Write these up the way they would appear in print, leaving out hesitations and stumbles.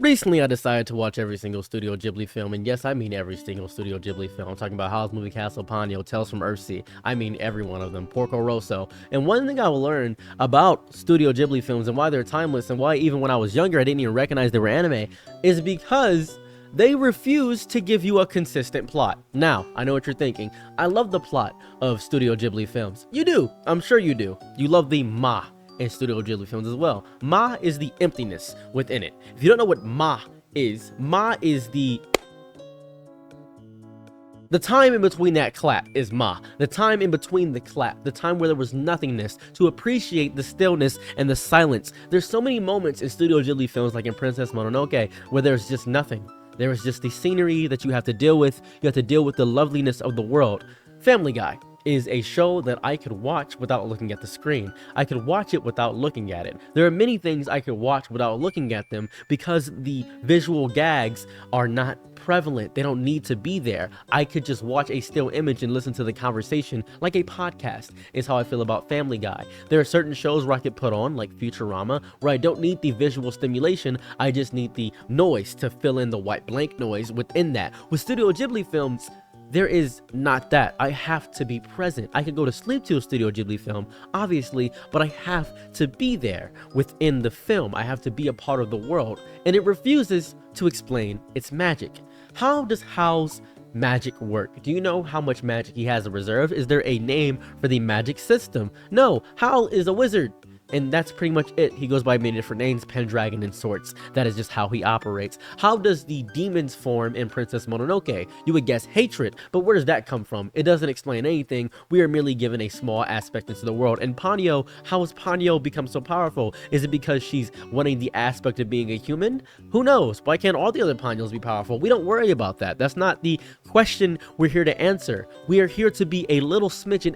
Recently, I decided to watch every single Studio Ghibli film, and yes, I mean every single Studio Ghibli film. I'm talking about Howl's Moving Castle, Ponyo, Tales from Earthsea. I mean every one of them, Porco Rosso. And one thing I will learn about Studio Ghibli films and why they're timeless and why even when I was younger I didn't even recognize they were anime is because they refuse to give you a consistent plot. Now, I know what you're thinking. I love the plot of Studio Ghibli films. You do. I'm sure you do. You love the Ma in Studio Ghibli films as well. Ma is the emptiness within it. If you don't know what Ma is the time in between that clap is Ma. The time in between the clap, the time where there was nothingness, to appreciate the stillness and the silence. There's so many moments in Studio Ghibli films, like in Princess Mononoke, where there's just nothing. There is just the scenery that you have to deal with. You have to deal with the loveliness of the world. Family Guy is a show that I could watch without looking at the screen. I could watch it without looking at it. There are many things I could watch without looking at them because the visual gags are not prevalent. They don't need to be there. I could just watch a still image and listen to the conversation like a podcast is how I feel about Family Guy. There are certain shows where I could put on, like Futurama, where I don't need the visual stimulation. I just need the noise to fill in the white blank noise within that. With Studio Ghibli films, there is not that. I have to be present. I could go to sleep to a Studio Ghibli film, obviously, but I have to be there within the film. I have to be a part of the world, and it refuses to explain its magic. How does Howl's magic work? Do you know how much magic he has in reserve? Is there a name for the magic system? No, Howl is a wizard. And that's pretty much it. He goes by many different names, Pendragon and sorts. That is just how he operates. How does the demons form in Princess Mononoke? You would guess hatred, but where does that come from? It doesn't explain anything. We are merely given a small aspect into the world. And Ponyo, how has Ponyo become so powerful? Is it because she's wanting the aspect of being a human? Who knows? Why can't all the other Ponyos be powerful? We don't worry about that. That's not the question we're here to answer. We are here to be a little smidgen,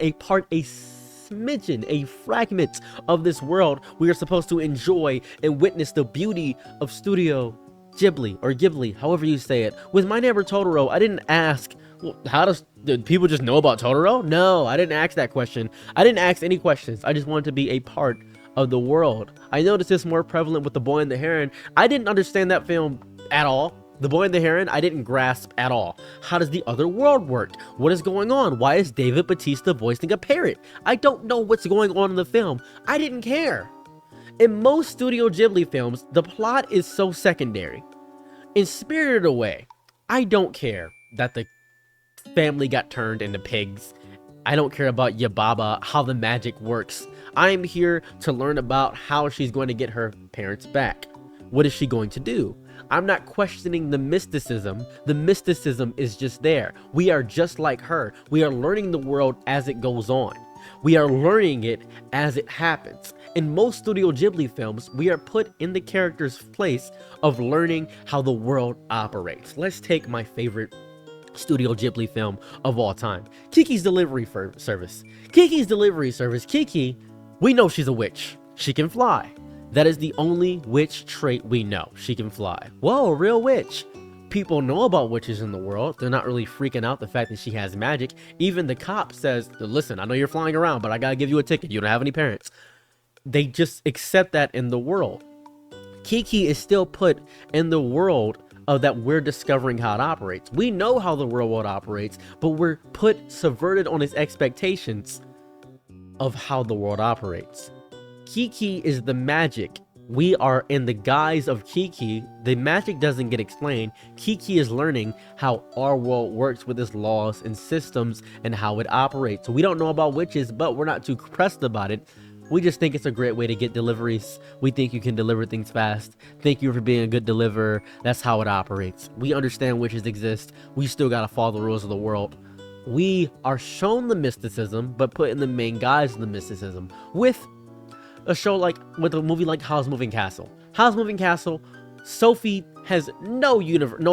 a fragment of this world we are supposed to enjoy and witness the beauty of Studio Ghibli, or Ghibli, however you say it. With My Neighbor Totoro, I didn't ask, well, did people just know about Totoro? No, I didn't ask that question. I didn't ask any questions. I just wanted to be a part of the world. I noticed this more prevalent with The Boy and the Heron. I didn't understand that film at all. The Boy and the Heron, I didn't grasp at all. How does the other world work? What is going on? Why is David Bautista voicing a parrot? I don't know what's going on in the film. I didn't care. In most Studio Ghibli films, the plot is so secondary. In Spirited Away, I don't care that the family got turned into pigs. I don't care about Yababa, how the magic works. I am here to learn about how she's going to get her parents back. What is she going to do? I'm not questioning the mysticism. The mysticism is just there. We are just like her. We are learning the world as it goes on. We are learning it as it happens. In most Studio Ghibli films, we are put in the character's place of learning how the world operates. Let's take my favorite Studio Ghibli film of all time, Kiki's Delivery Service. Kiki's Delivery Service. Kiki, we know she's a witch. She can fly. That is the only witch trait we know. She can fly. Whoa, a real witch. People know about witches in the world. They're not really freaking out the fact that she has magic. Even the cop says, listen, I know you're flying around, but I gotta give you a ticket. You don't have any parents. They just accept that in the world. Kiki is still put in the world of that we're discovering how it operates. We know how the real world operates, but we're subverted on its expectations of how the world operates. Kiki is the magic. We are in the guise of Kiki. The magic doesn't get explained. Kiki is learning how our world works with its laws and systems and how it operates. So we don't know about witches, but we're not too pressed about it. We just think it's a great way to get deliveries. We think you can deliver things fast. Thank you for being a good deliverer. That's how it operates. We understand witches exist. We still gotta follow the rules of the world. We are shown the mysticism, but put in the main guise of the mysticism. With a movie like Howl's Moving Castle. Howl's Moving Castle, Sophie has no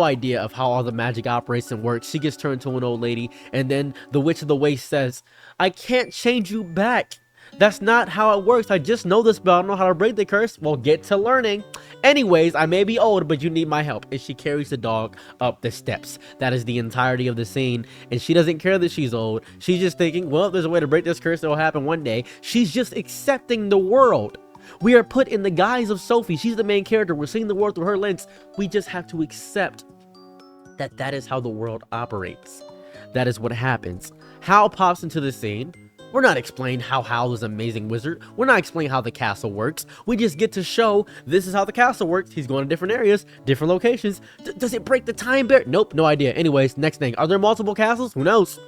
idea of how all the magic operates and works. She gets turned to an old lady, and then the Witch of the Waste says, I can't change you back. That's not how it works. I just know this, but I don't know how to break the curse. Well, get to learning. Anyways, I may be old, but you need my help. And she carries the dog up the steps. That is the entirety of the scene. And she doesn't care that she's old. She's just thinking, well, if there's a way to break this curse, it'll happen one day. She's just accepting the world. We are put in the guise of Sophie. She's the main character. We're seeing the world through her lens. We just have to accept that that is how the world operates. That is what happens. Hal pops into the scene. We're not explaining how Hal is an amazing wizard. We're not explaining how the castle works. We just get to show this is how the castle works. He's going to different areas, different locations. Does it break the time barrier? Nope, no idea. Anyways, next thing. Are there multiple castles? Who knows?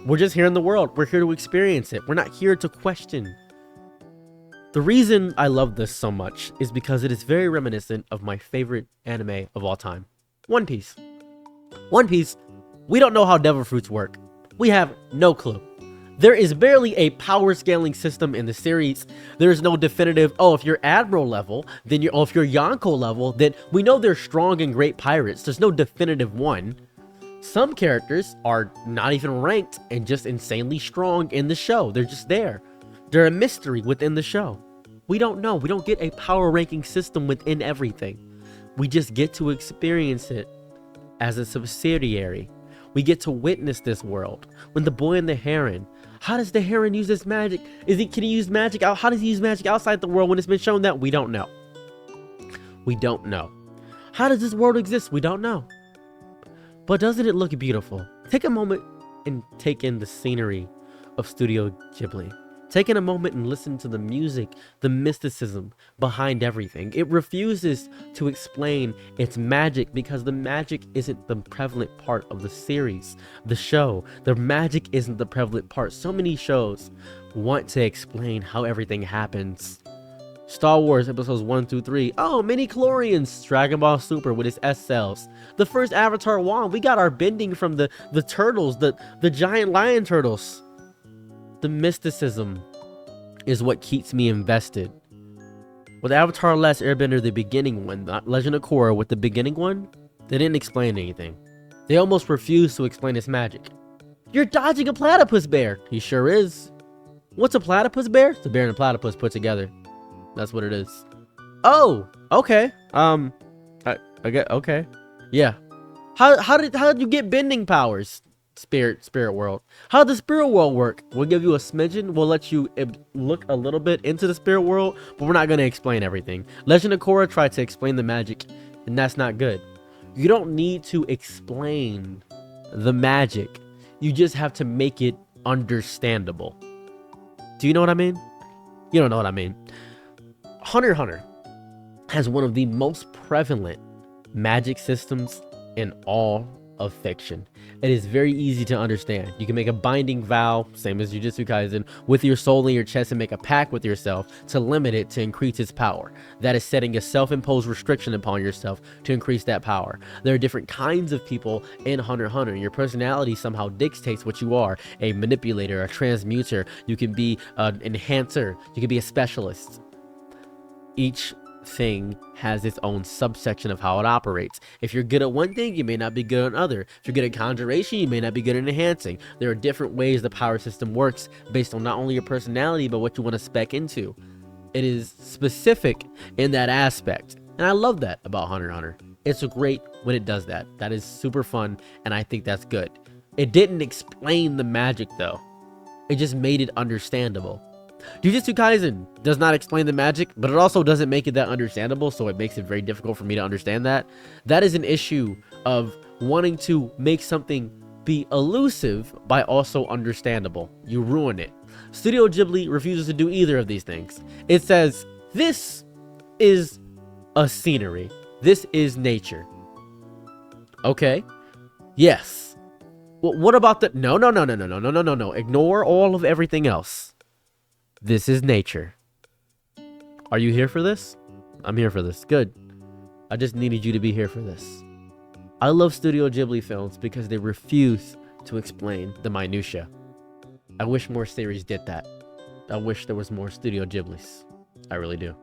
We're just here in the world. We're here to experience it. We're not here to question. The reason I love this so much is because it is very reminiscent of my favorite anime of all time, One Piece. One Piece, we don't know how devil fruits work. We have no clue. There is barely a power scaling system in the series. There is no definitive, oh, if you're Admiral level, then you're, oh, if you're Yonko level, then we know they're strong and great pirates. There's no definitive one. Some characters are not even ranked and just insanely strong in the show. They're just there. They're a mystery within the show. We don't know. We don't get a power ranking system within everything. We just get to experience it as a subsidiary. We get to witness this world. When the boy and the heron, how does the heron use this magic? Can he use magic out? How does he use magic outside the world when it's been shown that? We don't know. We don't know. How does this world exist? We don't know. But doesn't it look beautiful? Take a moment and take in the scenery of Studio Ghibli. Take in a moment and listen to the music, the mysticism behind everything. It refuses to explain its magic because the magic isn't the prevalent part of the series, the show. The magic isn't the prevalent part. So many shows want to explain how everything happens. Star Wars episodes 1 through 3. Oh, mini-chlorians. Dragon Ball Super with its S-cells. The first Avatar wand. We got our bending from the turtles, the giant lion turtles. The mysticism is what keeps me invested. With Avatar Last Airbender, the beginning one, not Legend of Korra, with the beginning one, they didn't explain anything. They almost refused to explain its magic. You're dodging a platypus bear. He sure is. What's a platypus bear? It's a bear and a platypus put together. That's what it is. Oh, okay. I get okay. Yeah. How did you get bending powers? Spirit world. How does the spirit world work? We'll give you a smidgen. We'll let you look a little bit into the spirit world, but we're not going to explain everything. Legend of Korra tried to explain the magic, and that's not good. You don't need to explain the magic. You just have to make it understandable. Do you know what I mean? You don't know what I mean. Hunter x Hunter has one of the most prevalent magic systems in all of fiction. It is very easy to understand. You can make a binding vow, same as Jujutsu Kaisen, with your soul in your chest and make a pact with yourself to limit it to increase its power. That is setting a self-imposed restriction upon yourself to increase that power. There are different kinds of people in Hunter x Hunter. Your personality somehow dictates what you are. A manipulator, a transmuter. You can be an enhancer. You can be a specialist. Each thing has its own subsection of how it operates. If you're good at one thing, you may not be good at another. If you're good at conjuration, you may not be good at enhancing. There are different ways the power system works based on not only your personality, but what you want to spec into. It is specific in that aspect. And I love that about Hunter x Hunter. It's great when it does that. That is super fun, and I think that's good. It didn't explain the magic, though. It just made it understandable. Jujutsu Kaisen does not explain the magic, but it also doesn't make it that understandable, so it makes it very difficult for me to understand that. That is an issue of wanting to make something be elusive by also understandable. You ruin it. Studio Ghibli refuses to do either of these things. It says, this is a scenery. This is nature. Okay. Yes. Well, what about the... No. Ignore all of everything else. This is nature. Are you here for this? I'm here for this. Good. I just needed you to be here for this. I love Studio Ghibli films because they refuse to explain the minutia. I wish more series did that. I wish there was more Studio Ghiblis. I really do.